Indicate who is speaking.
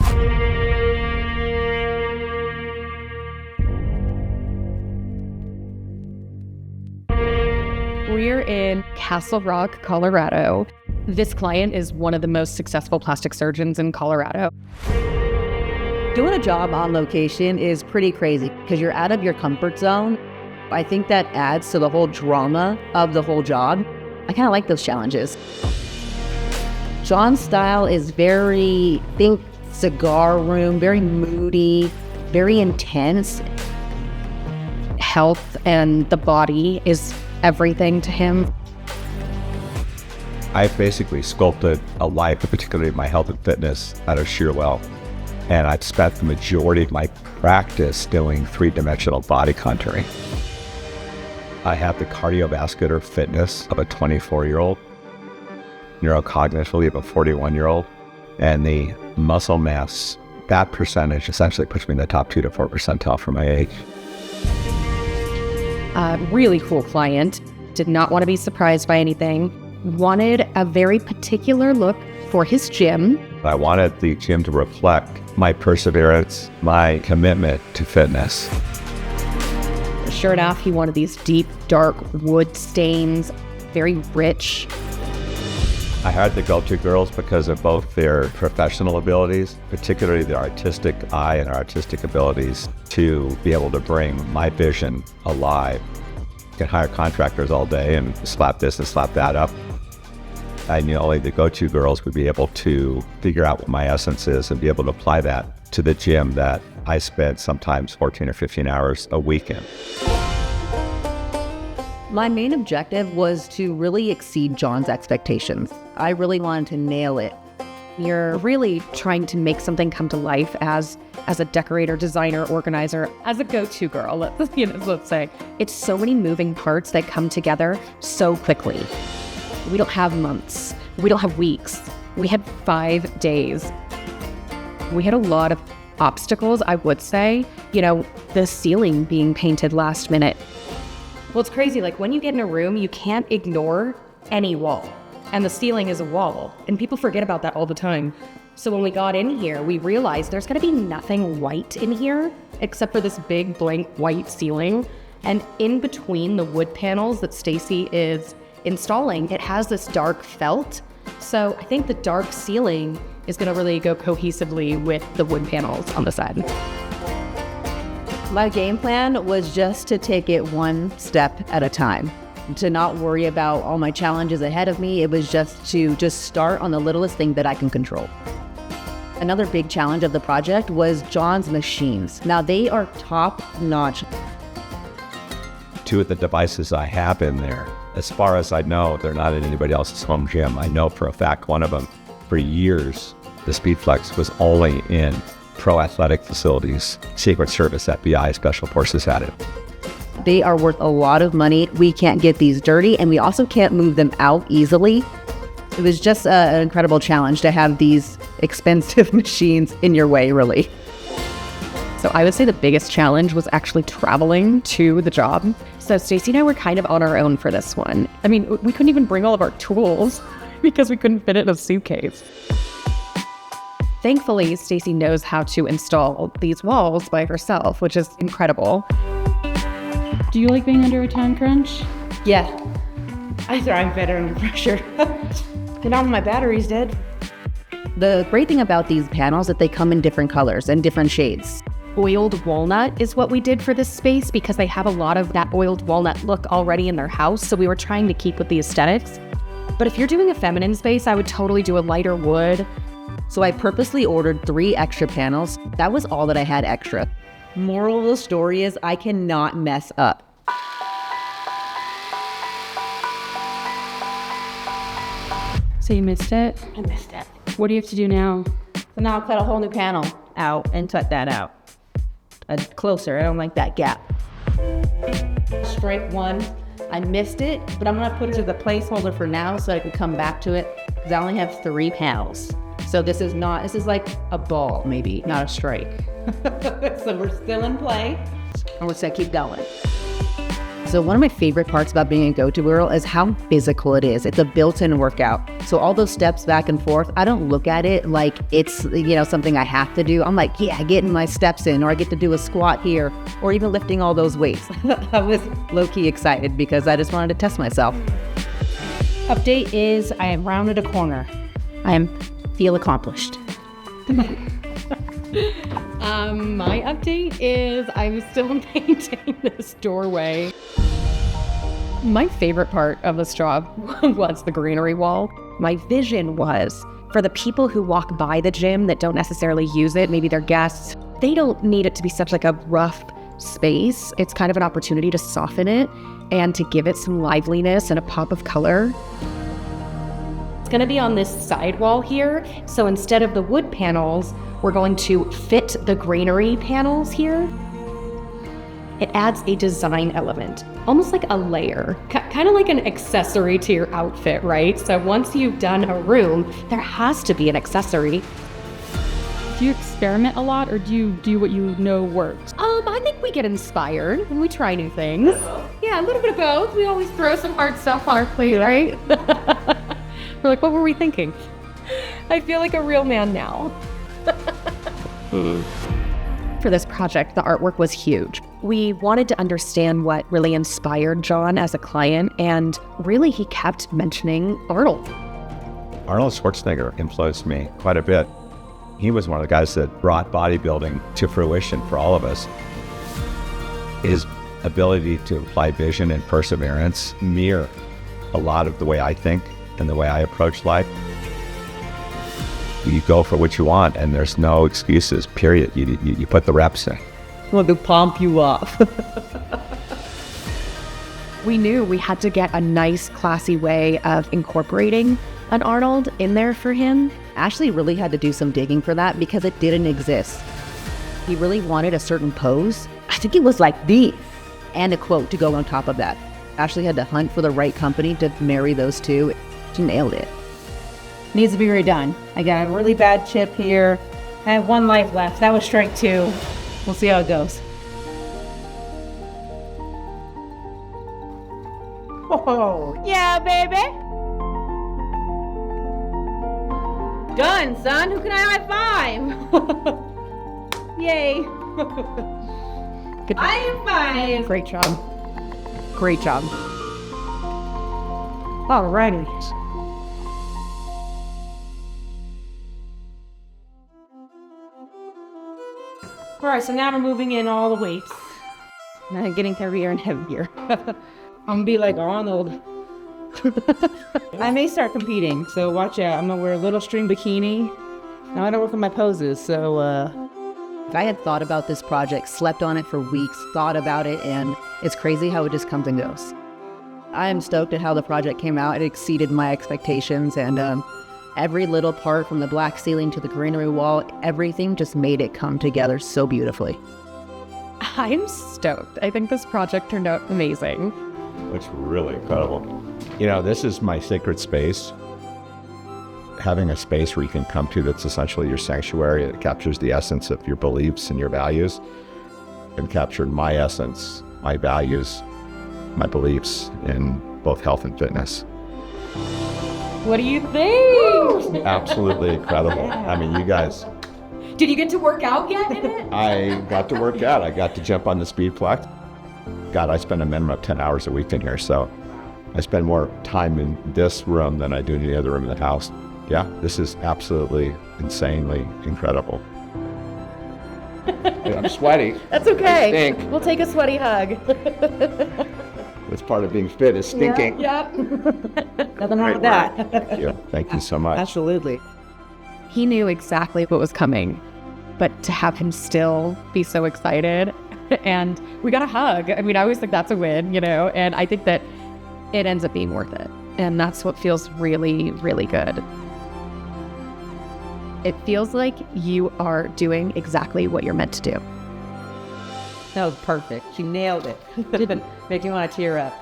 Speaker 1: We're in Castle Rock, Colorado. This client is one of the most successful plastic surgeons in Colorado.
Speaker 2: Doing a job on location is pretty crazy because you're out of your comfort zone. I think that adds to the whole drama of the whole job. I kind of like those challenges. John's style is very, think cigar room, very moody, very intense.
Speaker 1: Health and the body is everything to him.
Speaker 3: I basically sculpted a life, particularly my health and fitness, out of sheer wealth. And I've spent the majority of my practice doing three-dimensional body contouring. I have the cardiovascular fitness of a 24-year-old, neurocognitively of a 41-year-old, and the muscle mass, that percentage essentially puts me in the top 2 to 4 percentile for my age.
Speaker 1: A really cool client, did not want to be surprised by anything, wanted a very particular look for his gym.
Speaker 3: I wanted the gym to reflect my perseverance, my commitment to fitness.
Speaker 1: Sure enough, he wanted these deep, dark wood stains, very rich.
Speaker 3: I hired the go-to girls because of both their professional abilities, particularly their artistic eye and artistic abilities to be able to bring my vision alive. You can hire contractors all day and slap this and slap that up. I knew only the go-to girls would be able to figure out what my essence is and be able to apply that to the gym that I spent sometimes 14 or 15 hours a week in.
Speaker 2: My main objective was to really exceed John's expectations. I really wanted to nail it.
Speaker 1: You're really trying to make something come to life as a decorator, designer, organizer, as a go-to girl, let's say. It's so many moving parts that come together so quickly. We don't have months. We don't have weeks. We had 5 days. We had a lot of obstacles, I would say. The ceiling being painted last minute. Well, it's crazy. Like when you get in a room, you can't ignore any wall. And the ceiling is a wall. And people forget about that all the time. So when we got in here, we realized there's going to be nothing white in here except for this big blank white ceiling. And in between the wood panels that Stacy is installing, it has this dark felt. So I think the dark ceiling is going to really go cohesively with the wood panels on the side.
Speaker 2: My game plan was just to take it one step at a time, to not worry about all my challenges ahead of me. It was just to start on the littlest thing that I can control. Another big challenge of the project was John's machines. Now they are top notch.
Speaker 3: 2 of the devices I have in there, as far as I know, they're not in anybody else's home gym. I know for a fact one of them, for years, the SpeedFlex was only in pro athletic facilities. Secret Service, FBI, Special Forces had it.
Speaker 2: They are worth a lot of money. We can't get these dirty, and we also can't move them out easily. It was just an incredible challenge to have these expensive machines in your way, really.
Speaker 1: So I would say the biggest challenge was actually traveling to the job. So Stacy and I were kind of on our own for this one. I mean, we couldn't even bring all of our tools because we couldn't fit it in a suitcase. Thankfully, Stacy knows how to install these walls by herself, which is incredible.
Speaker 4: Do you like being under a time crunch?
Speaker 5: Yeah, I thrive better under pressure. And all my battery's dead.
Speaker 2: The great thing about these panels is that they come in different colors and different shades.
Speaker 1: Oiled walnut is what we did for this space because they have a lot of that oiled walnut look already in their house. So we were trying to keep with the aesthetics. But if you're doing a feminine space, I would totally do a lighter wood.
Speaker 2: So I purposely ordered 3 extra panels. That was all that I had extra. Moral of the story is I cannot mess up.
Speaker 4: So you missed it?
Speaker 5: I missed it.
Speaker 4: What do you have to do now?
Speaker 5: So now I'll cut a whole new panel out and cut that out. Closer, I don't like that gap. Straight one, I missed it, but I'm gonna put it as a placeholder for now so I can come back to it, because I only have 3 panels. So this is like a ball maybe, not a strike. So we're still in play, and we're just gonna keep going.
Speaker 2: So one of my favorite parts about being a go-to girl is how physical it is. It's a built-in workout. So all those steps back and forth, I don't look at it like it's, something I have to do. I'm like, yeah, getting my steps in, or I get to do a squat here, or even lifting all those weights. I was low-key excited because I just wanted to test myself.
Speaker 5: Update is I have rounded a corner. Feel accomplished.
Speaker 1: My update is I'm still painting this doorway. My favorite part of this job was the greenery wall. My vision was for the people who walk by the gym that don't necessarily use it, maybe they're guests, they don't need it to be such like a rough space. It's kind of an opportunity to soften it and to give it some liveliness and a pop of color. It's going to be on this side wall here. So instead of the wood panels, we're going to fit the greenery panels here. It adds a design element, almost like a layer, kind of like an accessory to your outfit, right? So once you've done a room, there has to be an accessory.
Speaker 4: Do you experiment a lot, or do you do what you know works?
Speaker 1: I think we get inspired and we try new things. Yeah, a little bit of both. We always throw some hard stuff on our plate, right? We're like, what were we thinking? I feel like a real man now. For this project, the artwork was huge. We wanted to understand what really inspired John as a client, and really he kept mentioning Arnold.
Speaker 3: Arnold Schwarzenegger influenced me quite a bit. He was one of the guys that brought bodybuilding to fruition for all of us. His ability to apply vision and perseverance mirror a lot of the way I think and the way I approach life. You go for what you want, and there's no excuses, period. You put the reps in.
Speaker 2: Well, to pump you up.
Speaker 1: We knew we had to get a nice, classy way of incorporating an Arnold in there for him.
Speaker 2: Ashley really had to do some digging for that because it didn't exist. He really wanted a certain pose. I think it was like the, and a quote to go on top of that. Ashley had to hunt for the right company to marry those two. She nailed it.
Speaker 5: Needs to be redone. I got a really bad chip here. I have one life left. That was strike 2. We'll see how it goes. Oh, yeah, baby. Done, son. Who can I high five? Yay.
Speaker 1: Good job.
Speaker 5: High five.
Speaker 1: Great job. Great job.
Speaker 5: Alrighty. Alright, so now we're moving in all the weights. Now getting heavier and heavier. I'm gonna be like Arnold. I may start competing, so watch out. I'm gonna wear a little string bikini. Now I don't work on my poses, so
Speaker 2: I had thought about this project, slept on it for weeks, thought about it, and it's crazy how it just comes and goes. I am stoked at how the project came out. It exceeded my expectations, and every little part from the black ceiling to the greenery wall, everything just made it come together so beautifully.
Speaker 1: I'm stoked. I think this project turned out amazing.
Speaker 3: It's really incredible. This is my sacred space. Having a space where you can come to that's essentially your sanctuary, that captures the essence of your beliefs and your values, and captured my essence, my values, my beliefs in both health and fitness.
Speaker 1: What do you think?
Speaker 3: Absolutely incredible. I mean, you guys.
Speaker 1: Did you get to work out yet in it?
Speaker 3: I got to work out. I got to jump on the speedplex. God, I spend a minimum of 10 hours a week in here, so I spend more time in this room than I do in any other room in the house. Yeah, this is absolutely insanely incredible. I'm sweaty.
Speaker 1: That's okay.
Speaker 3: I stink.
Speaker 1: We'll take a sweaty hug.
Speaker 3: That's part of being fit, is stinking.
Speaker 1: Yep.
Speaker 5: nothing wrong with that.
Speaker 3: Thank you. Thank you so much.
Speaker 2: Absolutely.
Speaker 1: He knew exactly what was coming, but to have him still be so excited, and we got a hug. I mean, I always think that's a win, and I think that it ends up being worth it. And that's what feels really, really good. It feels like you are doing exactly what you're meant to do.
Speaker 5: That was perfect. She nailed it. Didn't make me want to tear up.